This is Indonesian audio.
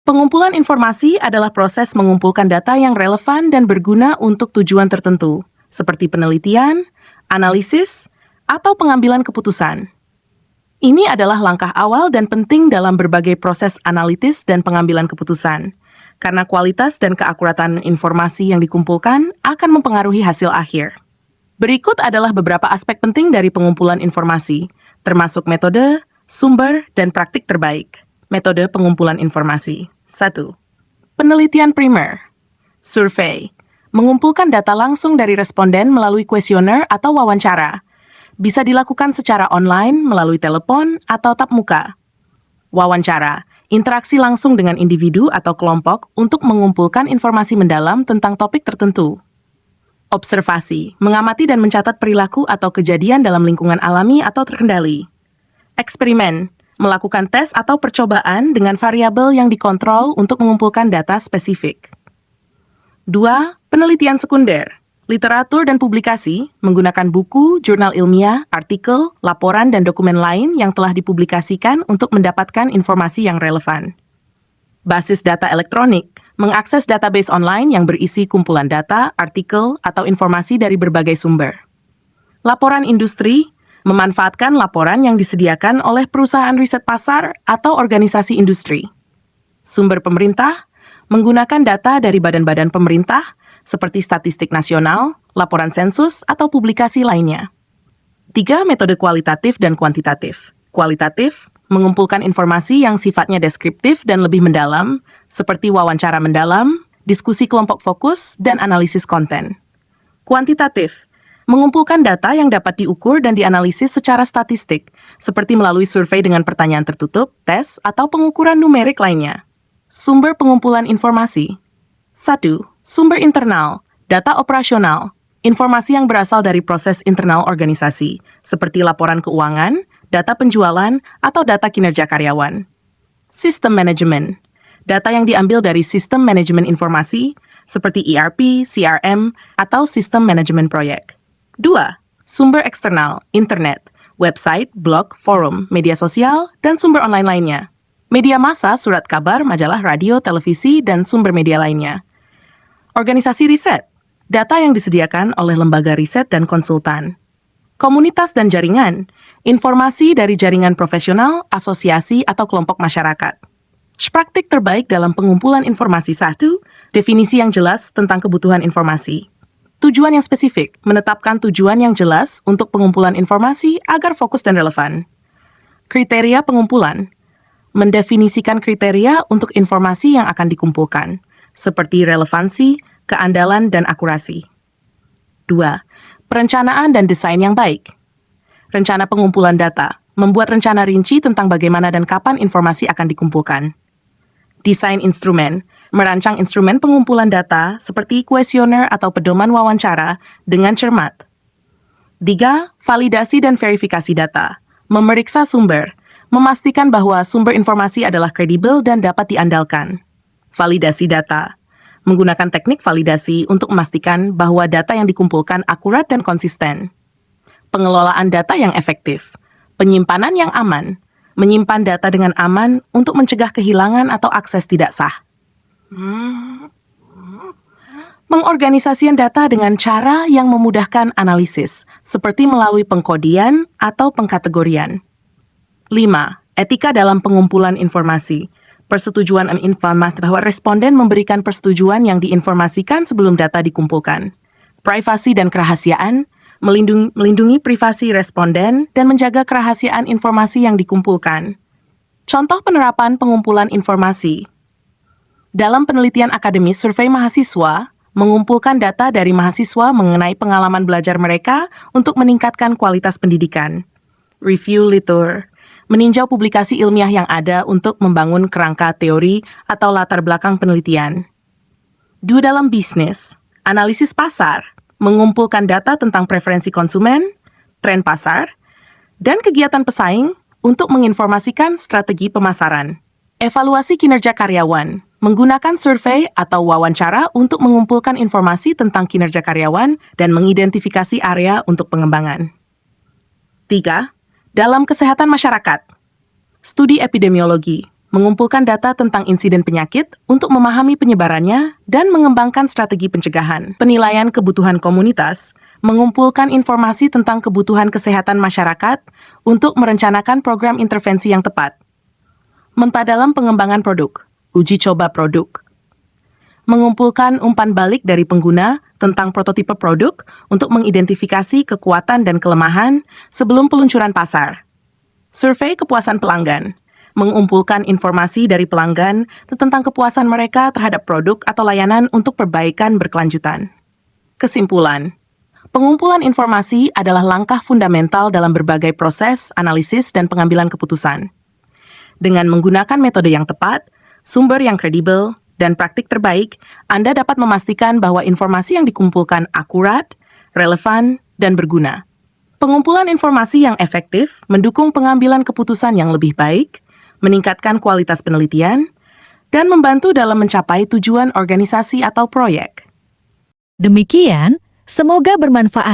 Pengumpulan informasi adalah proses mengumpulkan data yang relevan dan berguna untuk tujuan tertentu, seperti penelitian, analisis, atau pengambilan keputusan. Ini adalah langkah awal dan penting dalam berbagai proses analitis dan pengambilan keputusan, karena kualitas dan keakuratan informasi yang dikumpulkan akan mempengaruhi hasil akhir. Berikut adalah beberapa aspek penting dari pengumpulan informasi, termasuk metode, sumber, dan praktik terbaik. Metode pengumpulan informasi. 1. Penelitian primer. Survei. Mengumpulkan data langsung dari responden melalui kuesioner atau wawancara. Bisa dilakukan secara online melalui telepon atau tatap muka. Wawancara. Interaksi langsung dengan individu atau kelompok untuk mengumpulkan informasi mendalam tentang topik tertentu. Observasi. Mengamati dan mencatat perilaku atau kejadian dalam lingkungan alami atau terkendali. Eksperimen. Melakukan tes atau percobaan dengan variabel yang dikontrol untuk mengumpulkan data spesifik. 2. Penelitian sekunder. Literatur dan publikasi menggunakan buku, jurnal ilmiah, artikel, laporan, dan dokumen lain yang telah dipublikasikan untuk mendapatkan informasi yang relevan. Basis data elektronik mengakses database online yang berisi kumpulan data, artikel, atau informasi dari berbagai sumber. Laporan industri memanfaatkan laporan yang disediakan oleh perusahaan riset pasar atau organisasi industri. Sumber pemerintah menggunakan data dari badan-badan pemerintah seperti statistik nasional, laporan sensus, atau publikasi lainnya. 3. Metode kualitatif dan kuantitatif. Kualitatif mengumpulkan informasi yang sifatnya deskriptif dan lebih mendalam, seperti wawancara mendalam, diskusi kelompok fokus, dan analisis konten. Kuantitatif mengumpulkan data yang dapat diukur dan dianalisis secara statistik, seperti melalui survei dengan pertanyaan tertutup, tes, atau pengukuran numerik lainnya. Sumber pengumpulan informasi. 1. Sumber internal, data operasional, informasi yang berasal dari proses internal organisasi, seperti laporan keuangan, data penjualan, atau data kinerja karyawan. Sistem manajemen, data yang diambil dari sistem manajemen informasi, seperti ERP, CRM, atau sistem manajemen proyek. 2. Sumber eksternal, internet, website, blog, forum, media sosial, dan sumber online lainnya. Media massa, surat kabar, majalah, radio, televisi, dan sumber media lainnya. Organisasi riset, data yang disediakan oleh lembaga riset dan konsultan. Komunitas dan jaringan, informasi dari jaringan profesional, asosiasi, atau kelompok masyarakat. Praktik terbaik dalam pengumpulan informasi. 1. Definisi yang jelas tentang kebutuhan informasi. Tujuan yang spesifik, menetapkan tujuan yang jelas untuk pengumpulan informasi agar fokus dan relevan. Kriteria pengumpulan, mendefinisikan kriteria untuk informasi yang akan dikumpulkan, seperti relevansi, keandalan, dan akurasi. 2. Perencanaan dan desain yang baik. Rencana pengumpulan data, membuat rencana rinci tentang bagaimana dan kapan informasi akan dikumpulkan. Desain instrumen, merancang instrumen pengumpulan data seperti kuesioner atau pedoman wawancara dengan cermat. 3. Validasi dan verifikasi data, memeriksa sumber, memastikan bahwa sumber informasi adalah kredibel dan dapat diandalkan. Validasi data, menggunakan teknik validasi untuk memastikan bahwa data yang dikumpulkan akurat dan konsisten. Pengelolaan data yang efektif, penyimpanan yang aman, menyimpan data dengan aman untuk mencegah kehilangan atau akses tidak sah. Mengorganisasikan data dengan cara yang memudahkan analisis, seperti melalui pengkodian atau pengkategorian. 5. Etika dalam pengumpulan informasi. Persetujuan informasi bahwa responden memberikan persetujuan yang diinformasikan sebelum data dikumpulkan. Privasi dan kerahasiaan, melindungi privasi responden dan menjaga kerahasiaan informasi yang dikumpulkan. Contoh penerapan pengumpulan informasi. Dalam penelitian akademis survei mahasiswa, mengumpulkan data dari mahasiswa mengenai pengalaman belajar mereka untuk meningkatkan kualitas pendidikan. Review literatur, meninjau publikasi ilmiah yang ada untuk membangun kerangka teori atau latar belakang penelitian. 2. Dalam bisnis, analisis pasar, mengumpulkan data tentang preferensi konsumen, tren pasar, dan kegiatan pesaing untuk menginformasikan strategi pemasaran. Evaluasi kinerja karyawan, menggunakan survei atau wawancara untuk mengumpulkan informasi tentang kinerja karyawan dan mengidentifikasi area untuk pengembangan. 3. Dalam kesehatan masyarakat, studi epidemiologi, mengumpulkan data tentang insiden penyakit untuk memahami penyebarannya dan mengembangkan strategi pencegahan. Penilaian kebutuhan komunitas, mengumpulkan informasi tentang kebutuhan kesehatan masyarakat untuk merencanakan program intervensi yang tepat. Memperdalam pengembangan produk, uji coba produk. Mengumpulkan umpan balik dari pengguna tentang prototipe produk untuk mengidentifikasi kekuatan dan kelemahan sebelum peluncuran pasar. Survei kepuasan pelanggan, mengumpulkan informasi dari pelanggan tentang kepuasan mereka terhadap produk atau layanan untuk perbaikan berkelanjutan. Kesimpulan, pengumpulan informasi adalah langkah fundamental dalam berbagai proses, analisis, dan pengambilan keputusan. Dengan menggunakan metode yang tepat, sumber yang kredibel, dan praktik terbaik, Anda dapat memastikan bahwa informasi yang dikumpulkan akurat, relevan, dan berguna. Pengumpulan informasi yang efektif mendukung pengambilan keputusan yang lebih baik, meningkatkan kualitas penelitian, dan membantu dalam mencapai tujuan organisasi atau proyek. Demikian, semoga bermanfaat.